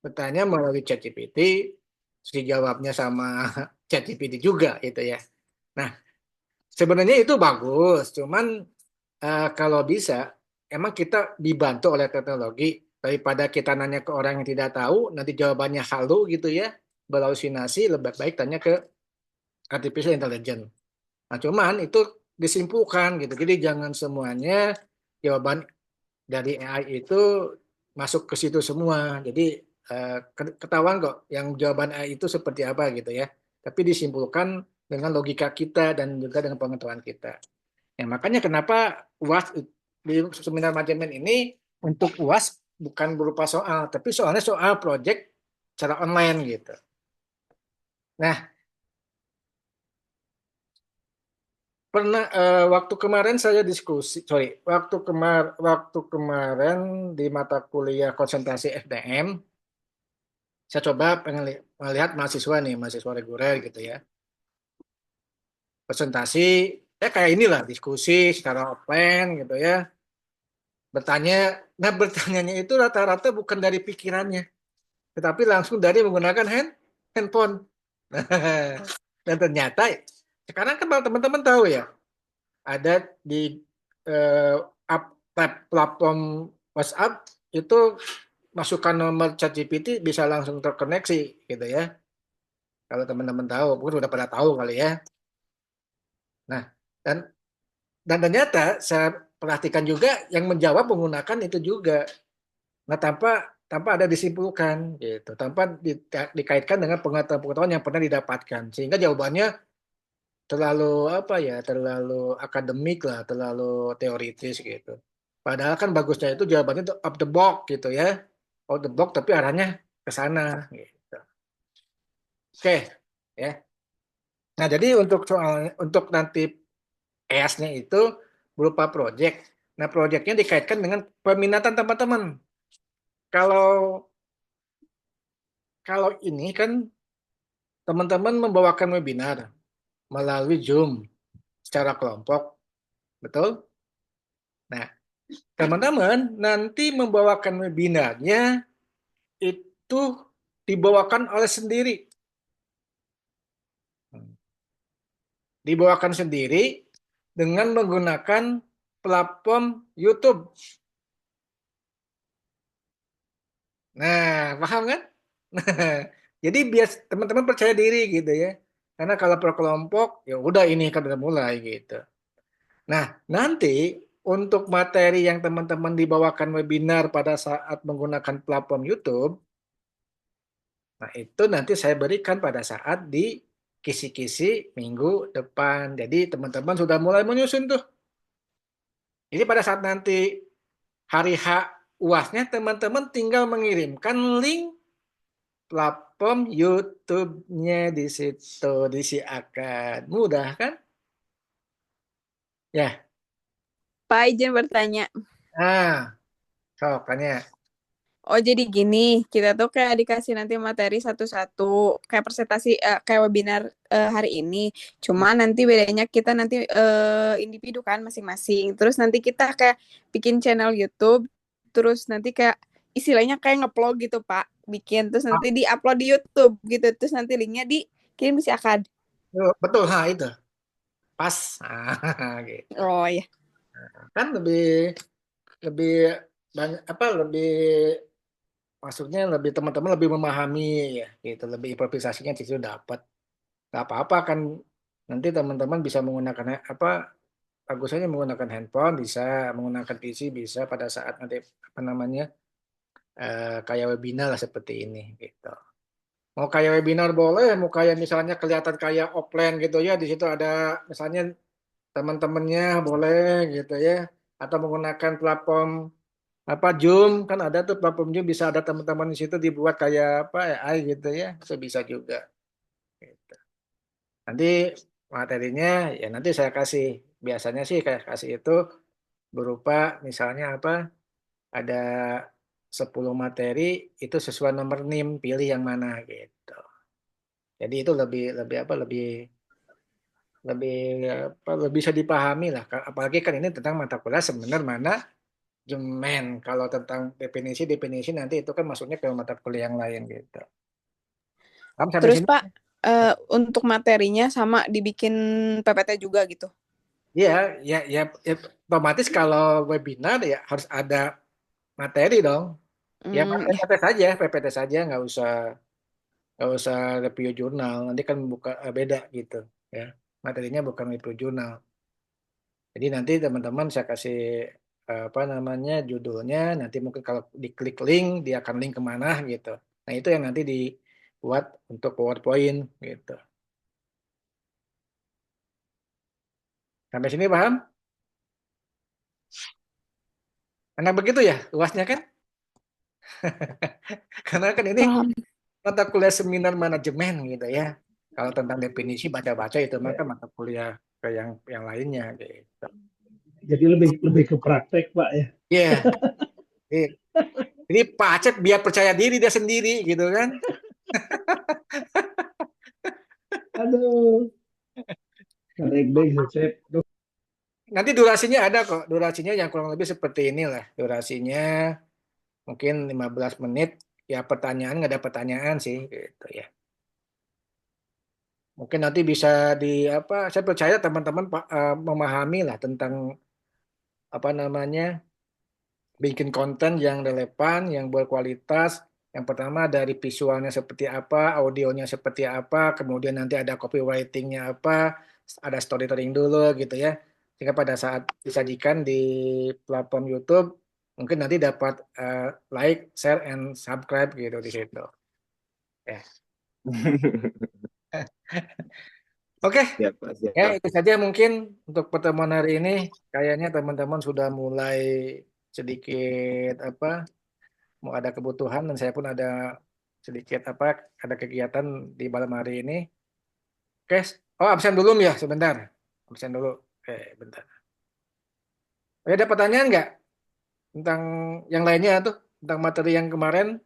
bertanya melalui ChatGPT, terus dijawabnya sama ChatGPT juga itu ya. Nah sebenarnya itu bagus, cuman kalau bisa emang kita dibantu oleh teknologi daripada kita nanya ke orang yang tidak tahu nanti jawabannya halu gitu ya, berhalusinasi, lebih baik tanya ke artificial intelligence. Nah, cuman itu disimpulkan gitu. Jadi jangan semuanya jawaban dari AI itu masuk ke situ semua. Jadi ketahuan kok yang jawaban AI itu seperti apa gitu ya. Tapi disimpulkan dengan logika kita dan juga dengan pengetahuan kita. Ya, makanya kenapa UAS di seminar manajemen ini untuk UAS bukan berupa soal, tapi soalnya soal project secara online gitu. Nah, pernah waktu kemarin saya diskusi, sorry, waktu kemarin di mata kuliah konsentrasi FDM, saya coba pengen melihat mahasiswa nih, mahasiswa reguler gitu ya, presentasi, ya kayak inilah diskusi secara offline gitu ya, bertanya, nah bertanyanya itu rata-rata bukan dari pikirannya, tetapi langsung dari menggunakan handphone. Dan ternyata Sekarang kan kalau teman-teman tahu ya, ada di eh, platform WhatsApp itu masukkan nomor ChatGPT bisa langsung terkoneksi gitu ya. Kalau teman-teman tahu, mungkin udah pada tahu kali ya. Nah, dan dan ternyata saya perhatikan juga yang menjawab menggunakan itu juga. Nah, tanpa tanpa ada disimpulkan gitu, tanpa dikaitkan dengan pengetahuan-pengetahuan yang pernah didapatkan, sehingga jawabannya terlalu apa ya, terlalu akademik lah, terlalu teoritis gitu. Padahal kan bagusnya itu jawabannya itu up the box gitu ya, out the box tapi arahnya ke sana gitu. Oke, ya. Nah, jadi untuk nanti EAS-nya itu berupa project. Nah, projectnya dikaitkan dengan peminatan teman-teman. Kalau kalau ini kan teman-teman membawakan webinar melalui Zoom secara kelompok, betul? Nah, teman-teman nanti membawakan webinarnya itu dibawakan oleh sendiri. Dibawakan sendiri dengan menggunakan platform YouTube. Nah, paham kan? Jadi biar teman-teman percaya diri gitu ya. Karena kalau per kelompok, ya udah ini kan udah mulai gitu. Nah, nanti untuk materi yang teman-teman dibawakan webinar pada saat menggunakan platform YouTube, nah itu nanti saya berikan pada saat di kisi-kisi minggu depan. Jadi teman-teman sudah mulai menyusun tuh. Jadi pada saat nanti hari H UASnya, teman-teman tinggal mengirimkan link platform YouTube-nya di situ, disiarkan. Mudah kan? Ya. Pak, izin bertanya. Ah, soalnya. Oh, jadi gini, kita tuh kayak dikasih nanti materi satu-satu, kayak presentasi, kayak webinar hari ini. Cuma nanti bedanya kita nanti individu kan masing-masing. Terus nanti kita kayak bikin channel YouTube, terus nanti kayak istilahnya kayak ngeplog gitu, Pak. Bikin, terus nanti di-upload di YouTube gitu. Terus nanti linknya dikirim si Akad. Betul, itu. Pas. Gitu. Oh ya. Kan lebih lebih banyak apa lebih maksudnya lebih teman-teman lebih memahami ya gitu, lebih improvisasinya di situ dapat. Gak apa-apa kan nanti teman-teman bisa menggunakan apa bagusnya menggunakan handphone bisa, menggunakan PC bisa pada saat nanti apa namanya kayak webinar lah seperti ini gitu. Mau kayak webinar boleh, mau kayak misalnya kelihatan kayak offline gitu ya, di situ ada misalnya teman-temannya boleh gitu ya, atau menggunakan platform apa Zoom kan ada tuh platform Zoom bisa ada teman-teman di situ dibuat kayak apa AI gitu ya, itu bisa juga. Gitu. Nanti materinya ya nanti saya kasih, biasanya sih kayak kasih itu berupa misalnya apa ada 10 materi itu sesuai nomor NIM pilih yang mana gitu. Jadi itu lebih lebih apa lebih lebih apa lebih bisa dipahami lah. Apalagi kan ini tentang mata kuliah sebenarnya mana jemen. Kalau tentang definisi nanti itu kan masuknya ke mata kuliah yang lain gitu. Kamu sampai Terus sini? Pak, untuk materinya sama dibikin PPT juga gitu. Iya, ya, otomatis kalau webinar ya harus ada materi dong. Ya Ya. PPT saja, nggak usah review jurnal. Nanti kan buka beda gitu ya. Materinya bukan review jurnal. Jadi nanti teman-teman saya kasih apa namanya judulnya. Nanti mungkin kalau diklik link dia akan link kemana gitu. Nah itu yang nanti dibuat untuk PowerPoint gitu. Sampai sini paham? Karena begitu ya luasnya kan? Karena kan ini Paham. mata kuliah seminar manajemen gitu ya. Kalau tentang definisi baca-baca itu maka mata kuliah ke yang lainnya gitu. Jadi lebih lebih ke praktek, Pak ya. Iya. Yeah. Jadi Pak Acep biar percaya diri dia sendiri gitu kan. Aduh, baik-baik, Cep. Nanti durasinya ada kok. Durasinya yang kurang lebih seperti inilah. Durasinya mungkin 15 menit. Ya pertanyaan nggak ada pertanyaan sih gitu ya. Mungkin nanti bisa saya percaya teman-teman memahami lah tentang apa namanya bikin konten yang relevan, yang berkualitas. Yang pertama dari visualnya seperti apa, audionya seperti apa, kemudian nanti ada copywritingnya apa, ada storytelling dulu gitu ya. Sehingga pada saat disajikan di platform YouTube, mungkin nanti dapat like, share, and subscribe gitu di situ. Ya. Oke, Siap, Pak, ya siap. itu saja mungkin untuk pertemuan hari ini. Kayaknya teman-teman sudah mulai sedikit mau ada kebutuhan dan saya pun ada sedikit ada kegiatan di malam hari ini. Oke, oh absen dulu ya sebentar, absen dulu. Oke, bentar. Ada pertanyaan nggak tentang yang lainnya tuh tentang materi yang kemarin?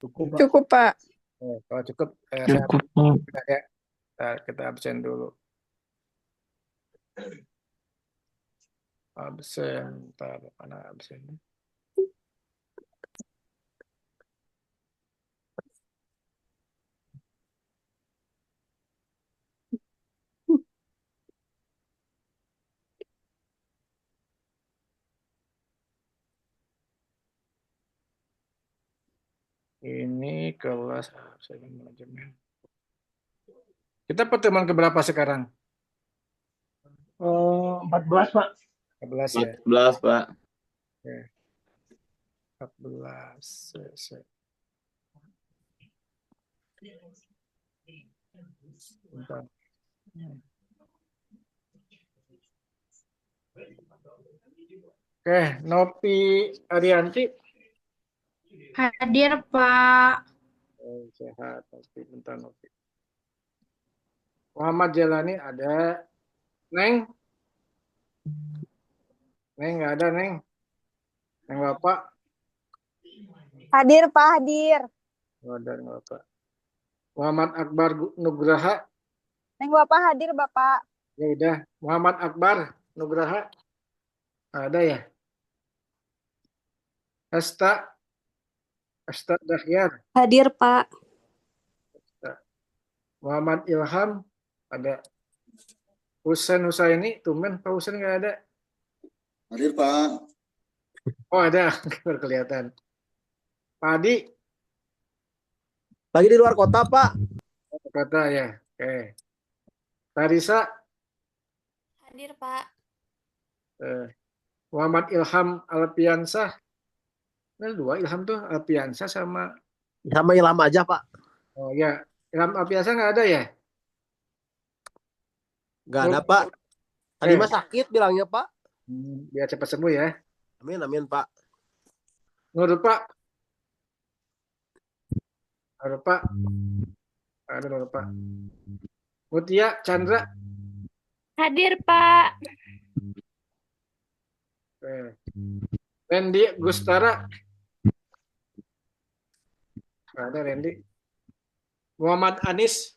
Cukup, Pak. Cukup, Pak. Kalau cukup, Cukup, Pak. kita absen dulu. Absen, ntar mana absen? Ini kelas absen manajemen. Kita pertemuan keberapa sekarang? 14, Pak. 14 ya. 14, Pak. Oke. 14. Bentar. Oke, Nopi Arianti. Hadir, Pak. Sehat, Nopi. Bentar, Nopi. Muhammad Jalani ada. Neng? Neng nggak ada, Neng. Neng Bapak? Hadir, Pak, hadir. Nggak ada, Neng Bapak. Muhammad Akbar Nugraha? Neng Bapak hadir, Bapak. Ya udah. Muhammad Akbar Nugraha? Ada ya? Asta Dahyar? Hadir, Pak. Muhammad Ilham? Ada. Husain Husaini? Tumen Pak Husain nggak ada? Hadir, Pak. Oh ada, baru kelihatan. Pak Adi? Lagi di luar kota, Pak. Kata ya. Oke. Tarisa? Hadir, Pak. Muhammad Ilham Alpiansah? Ada dua Ilham tuh, Alpiansah sama Ilham aja, Pak. oh ya, Ilham Alpiansah nggak ada ya? Nggak ada, Pak. Tadi mah sakit bilangnya, Pak. Biar cepat sembuh ya. Amin, amin, Pak. Nur Pak? Nur Pak? Ada Nur Pak. Mutia Chandra? Hadir, Pak. Randy Gustara? Nggak ada Randy. Muhammad Anis?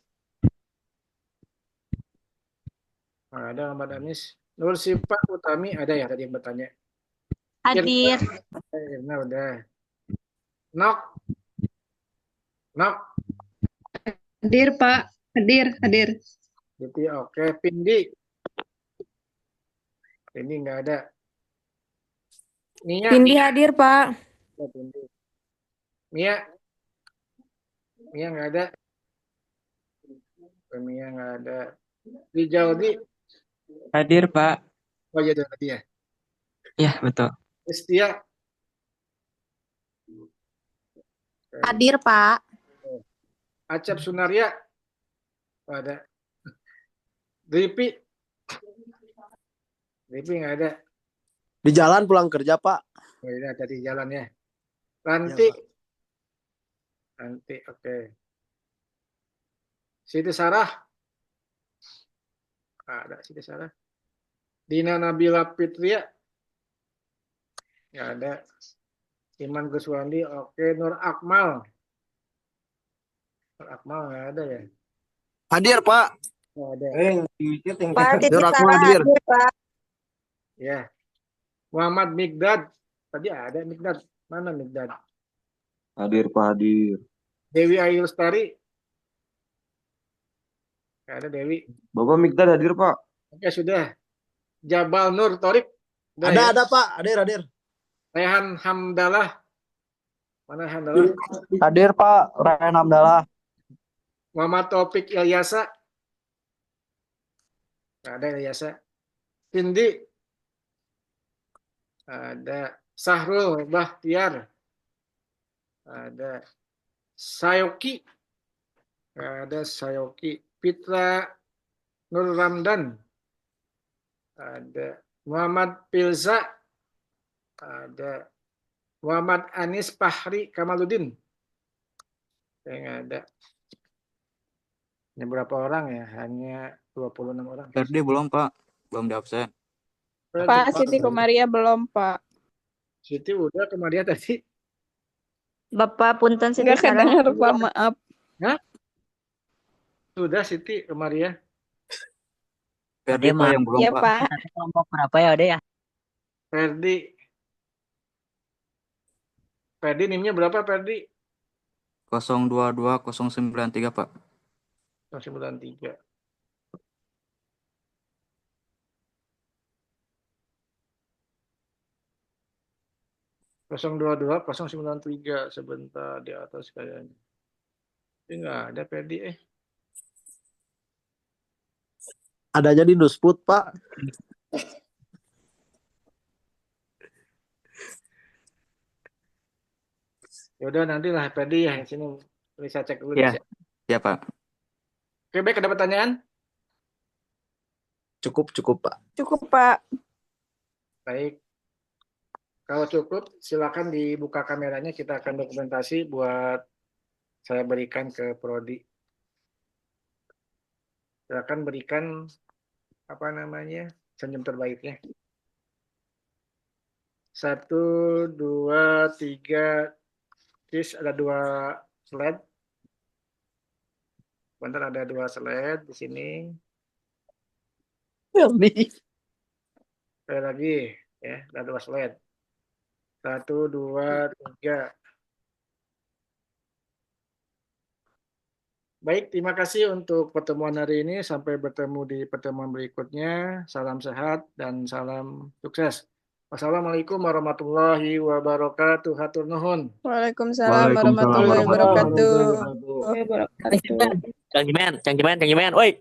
Nggak ada Muhammad Anis. Nur Sipa Utami ada ya tadi yang bertanya? Hadir. Irna udah. Nok? Hadir, Pak. Hadir. Gitu ya, oke. Pindi nggak ada. Mia? Pindi hadir, Pak. Oh, Pindi. Mia nggak ada. Mia nggak ada. Rijaldi? Hadir, Pak. Oh iya tadi ya. Ya, betul. Estia? Hadir, Pak. Acep Sunaria? Oh, ada. Dripi nggak ada. Di jalan pulang kerja, Pak. Oh, ini ada di jalan ya. Ranti? Ya, Ranti, oke. Siti Sarah? Ada Siti Sarah. Dina Nabila Fitria? Nggak ada. Iman Guswandi, oke. Nur Akmal? Nur Akmal nggak ada ya? Hadir, Pak. Nggak ada. Pak, Nur Akmal hadir. Pak. Ya. Muhammad Migdad. Tadi ada Migdad. Mana Migdad? Hadir, Pak, hadir. Dewi Ayu Lestari. Nggak ada Dewi. Bapak Mikdad hadir, Pak. Oke, sudah. Jabal Nur Torik. Udah ya. Ada Pak, hadir. Rehan Hamdalah. Mana Hamdalah? Hadir Pak, Rehan Hamdalah. Muhammad Taufik Ilyasa. Nggak ada Ilyasa. Cindy. Ada Sahrul Bahtiar. Ada Sayoki. Ada Sayoki. Fitra Nur Ramdan. Ada Muhammad Pilza. Ada Muhammad Anis Fahri Kamaludin. Yang ada. Ini berapa orang ya? Hanya 26 orang. Ferdi belum, Pak. Belum di absen. Pak, Siti Komaria belum, Pak. Siti udah Komaria tadi. Bapak punten Siti Nggak salah. kedengar, Pak, maaf. Hah? Sudah Siti Komaria. Ferdi Pak yang belum, Iya, Pak. Pak. Kelompok berapa ya ada ya? Ferdi NIM-nya berapa Ferdi? 022093, Pak. 93. Kosong 22 093 sebentar di atas kayaknya. Ini nggak ada Ferdi Adanya di Nusput, Pak. Ya udah nantilah Ferdi ya sini bisa cek dulu. Iya. Ya, Pak. Oke, baik, ada pertanyaan? Cukup, Pak. Cukup, Pak. Baik. Kalau cukup, silakan dibuka kameranya. Kita akan dokumentasi buat saya berikan ke Prodi. Silakan berikan senyum terbaiknya. 1, 2, 3. Terus ada 2 slide. Bentar, ada 2 slide di sini. Sekali lagi ya, ada 2 slide. 1, 2, 3. Baik, terima kasih untuk pertemuan hari ini. Sampai bertemu di pertemuan berikutnya. Salam sehat dan salam sukses. Wassalamualaikum warahmatullahi wabarakatuh. Hatur nuhun. Waalaikumsalam warahmatullahi wabarakatuh. Cang Jimen, woi.